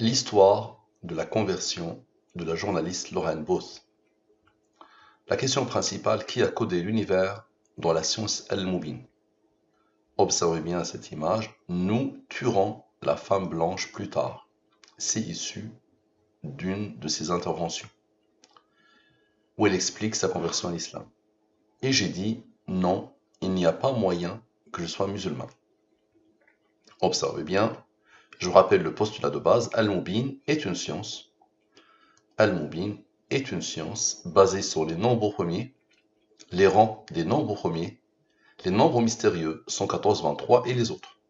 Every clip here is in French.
L'histoire de la conversion de la journaliste Lorraine Booth. La question principale, qui a codé l'univers dans la science Al-Mubin? Observez bien cette image. Nous tuerons la femme blanche plus tard. C'est issu d'une de ses interventions, où elle explique sa conversion à l'islam. Et j'ai dit, non, il n'y a pas moyen que je sois musulman. Observez bien, je vous rappelle le postulat de base, Al-Mubin est une science. Al-Mubin est une science basée sur les nombres premiers, les rangs des nombres premiers, les nombres mystérieux 114, 23 et les autres.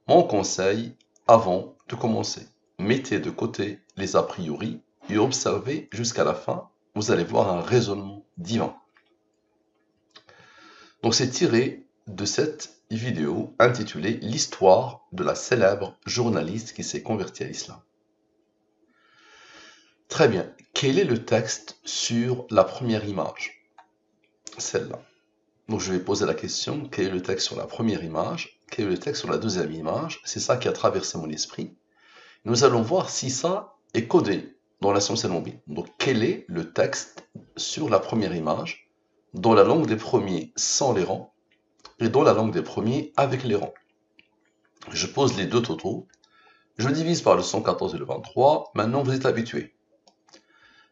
Mon conseil, avant de commencer, mettez de côté les a priori et observez jusqu'à la fin, vous allez voir un raisonnement divin. Donc c'est tiré de cette vidéo intitulée « L'histoire de la célèbre journaliste qui s'est convertie à l'islam ». Très bien. Quel est le texte sur la première image? Celle-là. Donc je vais poser la question, quel est le texte sur la première image? Quel est le texte sur la deuxième image? C'est ça qui a traversé mon esprit. Nous allons voir si ça est codé dans la science Al-Mubin. Donc quel est le texte sur la première image dans la langue des premiers sans les rangs et dans la langue des premiers avec les rangs? Je pose les deux totaux. Je divise par le 114 et le 23. Maintenant vous êtes habitués.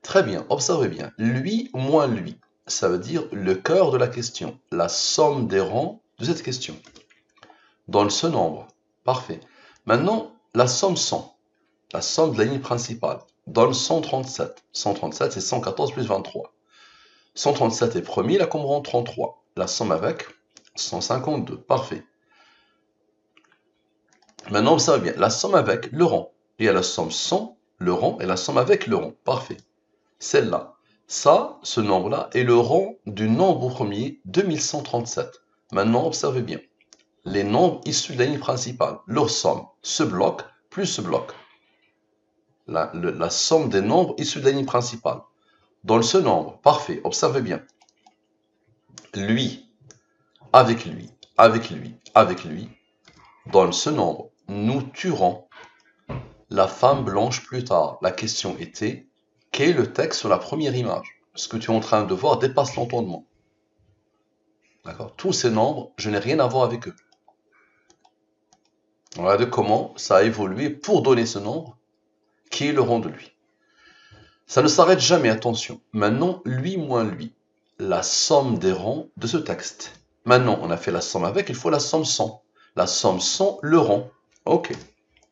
Très bien, observez bien. Lui moins lui, ça veut dire le cœur de la question, la somme des rangs de cette question. Dans ce nombre, parfait. Maintenant, la somme 100, la somme de la ligne principale, dans le 137. 137, c'est 114 plus 23. 137 est premier, la commande 33. La somme avec 152, parfait. Maintenant, observez bien, la somme avec le rang. Il y a la somme 100, le rang, et la somme avec le rang, parfait. Celle-là. Ça, ce nombre-là, est le rang du nombre premier 2137. Maintenant, observez bien. Les nombres issus de la ligne principale, leur somme, ce bloc plus ce bloc. La somme des nombres issus de la ligne principale. Dans ce nombre, parfait, observez bien. Lui, avec lui, avec lui, avec lui. Dans ce nombre, nous tuerons la femme blanche plus tard. La question était, quel est le texte sur la première image? Ce que tu es en train de voir dépasse l'entendement. D'accord? Tous ces nombres, je n'ai rien à voir avec eux. Regardez comment ça a évolué pour donner ce nombre, qui est le rang de lui. Ça ne s'arrête jamais, attention. Maintenant, lui moins lui. La somme des rangs de ce texte. Maintenant, on a fait la somme avec, il faut la somme 100. La somme 100, le rang. Ok.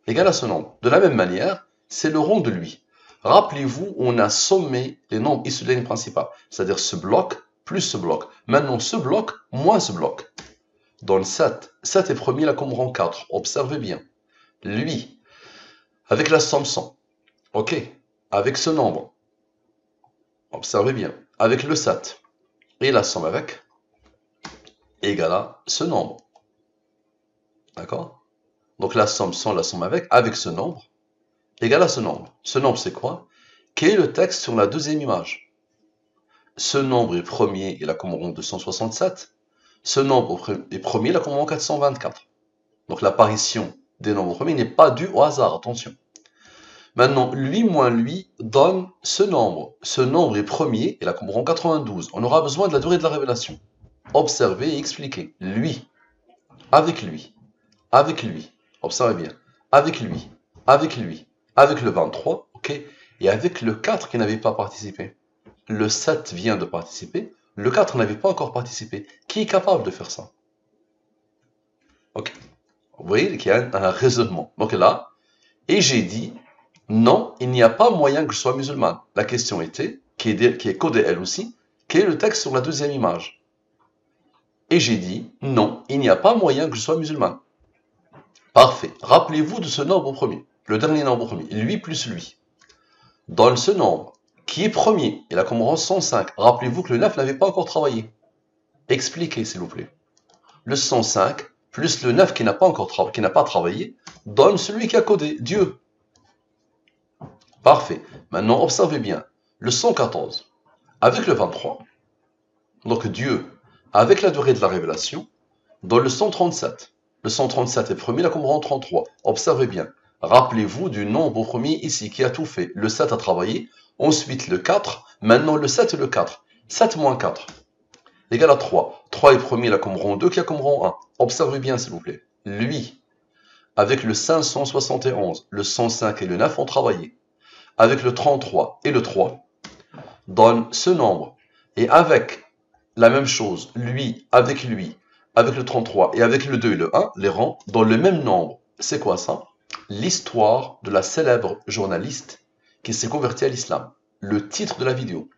Égal à ce nombre. De la même manière, c'est le rang de lui. Rappelez-vous, on a sommé les nombres issus de la ligne principale, c'est-à-dire ce bloc plus ce bloc. Maintenant, ce bloc moins ce bloc. Dans le 7, 7 est premier, là comme rang 4. Observez bien. Lui, avec la somme 100, ok, avec ce nombre, observez bien, avec le 7, et la somme avec, égale à ce nombre. D'accord? Donc la somme 100, la somme avec ce nombre, égale à ce nombre. Ce nombre, c'est quoi? Quel est le texte sur la deuxième image? Ce nombre est premier, il a comme rang 267. Ce nombre est premier, il a comme rang 424. Donc l'apparition des nombres premiers n'est pas due au hasard, attention. Maintenant, lui moins lui donne ce nombre. Ce nombre est premier, il a comme rang 92. On aura besoin de la durée de la révélation. Observez et expliquez. Lui, avec lui, avec lui. Observez bien. Avec lui, avec lui, avec le 23, ok, et avec le 4 qui n'avait pas participé. Le 7 vient de participer, le 4 n'avait pas encore participé. Qui est capable de faire ça? Ok. Vous voyez qu'il y a un raisonnement. Donc là, et j'ai dit, non, il n'y a pas moyen que je sois musulman. La question était, qui est codée elle aussi, quel est le texte sur la deuxième image? Et j'ai dit, non, il n'y a pas moyen que je sois musulman. Parfait. Rappelez-vous de ce nombre premier, le dernier nombre premier, lui plus lui. Dans ce nombre, qui est premier, il a comme rang 105. Rappelez-vous que le 9 n'avait pas encore travaillé. Expliquez, s'il vous plaît. Le 105 plus le 9 qui n'a pas travaillé donne celui qui a codé, Dieu. Parfait. Maintenant, observez bien. Le 114 avec le 23, donc Dieu avec la durée de la révélation, dans le 137. Le 137 est premier, là comme rang 33. Observez bien. Rappelez-vous du nombre premier ici qui a tout fait. Le 7 a travaillé, ensuite le 4, maintenant le 7 et le 4. 7 moins 4 égale à 3. 3 est premier, là comme rang 2, qui a comme rang 1. Observez bien s'il vous plaît. Lui, avec le 571, le 105 et le 9 ont travaillé. Avec le 33 et le 3, donne ce nombre. Et avec la même chose, lui, avec le 33 et avec le 2 et le 1, les rangs dans le même nombre. C'est quoi ça? L'histoire de la célèbre journaliste qui s'est convertie à l'islam. Le titre de la vidéo.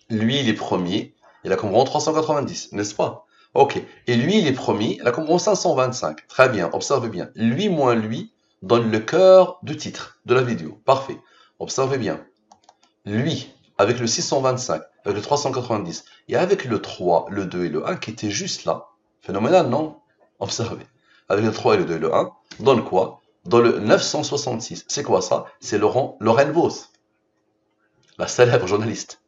Lui, il est premier, il a comme rang 390, n'est-ce pas? Ok. Et lui, il est premier, il a comme rang 525. Très bien, observez bien. Lui moins lui donne le cœur du titre de la vidéo. Parfait. Observez bien. Lui, avec le 625, avec le 390, et avec le 3, le 2 et le 1 qui étaient juste là. Phénoménal, non? Observez. Avec le 3 et le 2 et le 1, donne quoi? Dans le 966. C'est quoi ça? C'est Lorraine Bos, la célèbre journaliste.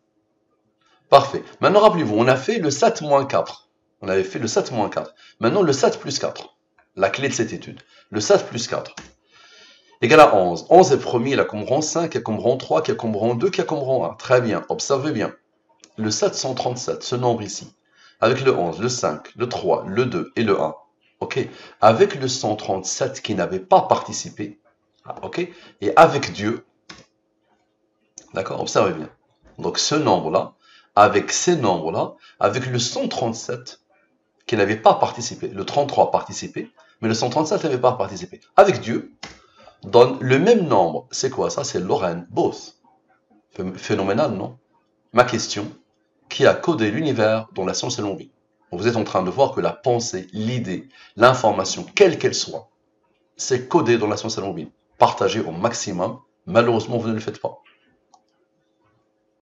Parfait. Maintenant, rappelez-vous, on a fait le 7 moins 4. On avait fait le 7 moins 4. Maintenant, le 7 plus 4. La clé de cette étude. Le 7 plus 4. Égale à 11. 11 est premier, il a comme rang 5, qui a comme rang 3, qui a comme rang 2, qui a comme rang 1. Très bien. Observez bien. Le 737, ce nombre ici, avec le 11, le 5, le 3, le 2 et le 1. Ok. Avec le 137 qui n'avait pas participé. Ok. Et avec Dieu. D'accord. Observez bien. Donc, ce nombre-là, avec ces nombres-là, avec le 137 qui n'avait pas participé, le 33 a participé, mais le 137 n'avait pas participé. Avec Dieu, donne le même nombre. C'est quoi ça? C'est Lorraine Bos. Phénoménal, non? Ma question, qui a codé l'univers dont la science est longue? Vous êtes en train de voir que la pensée, l'idée, l'information, quelle qu'elle soit, c'est codé dans la science est longue. Partagez au maximum. Malheureusement, vous ne le faites pas.